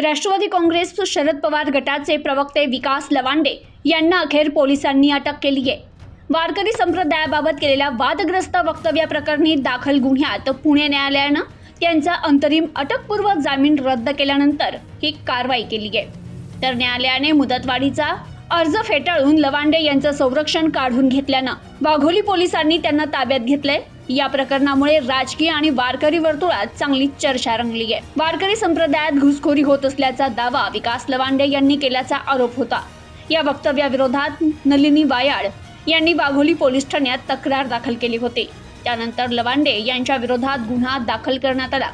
राष्ट्रवादी काँग्रेस शरद पवार गटाचे प्रवक्ते विकास लवांडे यांना अखेर पोलिसांनी अटक केली आहे। वारकरी संप्रदायाबाबत केलेल्या वादग्रस्त वक्तव्याप्रकरणी दाखल गुन्ह्यात पुणे न्यायालयानं त्यांचा अंतरिम अटकपूर्व जामीन रद्द केल्यानंतर ही कारवाई केली आहे। तर न्यायालयाने मुदतवाढीचा अर्ज फेटाळून लवांडे यांचं संरक्षण काढून घेतल्यानं वाघोली पोलिसांनी त्यांना ताब्यात घेतले। या प्रकरणामुळे राजकीय आणि वारकरी वर्तुळात चांगली चर्चा रंगली आहे। वारकरी संप्रदायात घुसखोरी होत असल्याचा दावा विकास लवांडे यांनी केल्याचा आरोप होता। या वक्तव्याविरोधात नलिनी वायाळ यांनी वाघोली पोलीस ठाण्यात तक्रार दाखल केली होती। त्यानंतर लवांडे यांच्या विरोधात गुन्हा दाखल करण्यात आला।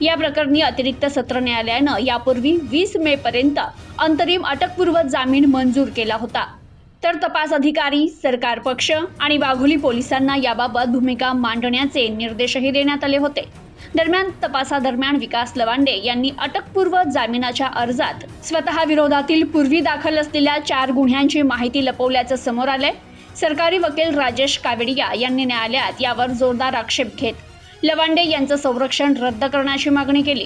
या प्रकरणी अतिरिक्त सत्र न्यायालयानं यापूर्वी 20 मे पर्यंत अंतरिम अटकपूर्व जामीन मंजूर केला होता। तर तपास अधिकारी, सरकार पक्ष आणि वाघोली पोलिसांना याबाबत भूमिका मांडण्याचे निर्देशही देण्यात आले होते। दरम्यान तपासादरम्यान विकास लवांडे यांनी अटकपूर्व जामिनाच्या अर्जात स्वतः विरोधातील पूर्वी दाखल असलेल्या 4 गुन्ह्यांची माहिती लपवल्याचं समोर आलंय। सरकारी वकील राजेश कावेडिया यांनी न्यायालयात यावर जोरदार आक्षेप घेत लवांडे यांचं संरक्षण रद्द करण्याची मागणी केली।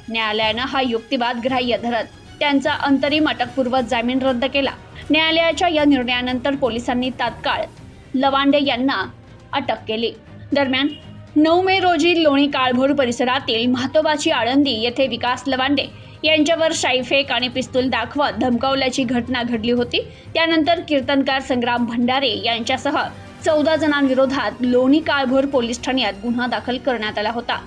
न्यायालयानं हा युक्तिवाद ग्राह्य धरत त्यांचा अंतरिम अटकपूर्व जामीन रद्द केला। न्यायालयाच्या या निर्णयानंतर पोलिसांनी तात्काळ लवांडे यांना अटक केली। दरम्यान 9 मे रोजी लोणी काळभोर परिसरातील म्हातोबाची आळंदी येथे विकास लवांडे यांच्यावर शाईफेक आणि पिस्तूल दाखवत धमकावल्याची घटना घडली होती। त्यानंतर कीर्तनकार संग्राम भंडारे यांच्यासह 14 जणांविरोधात लोणी काळभोर पोलीस ठाण्यात गुन्हा दाखल करण्यात आला होता।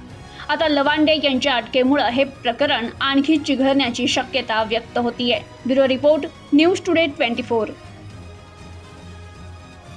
आता लवांडे यांच्या अटकेमुळे हे प्रकरण आणखी चिघळण्याची शक्यता व्यक्त होतीये। Bureau report, news today 24।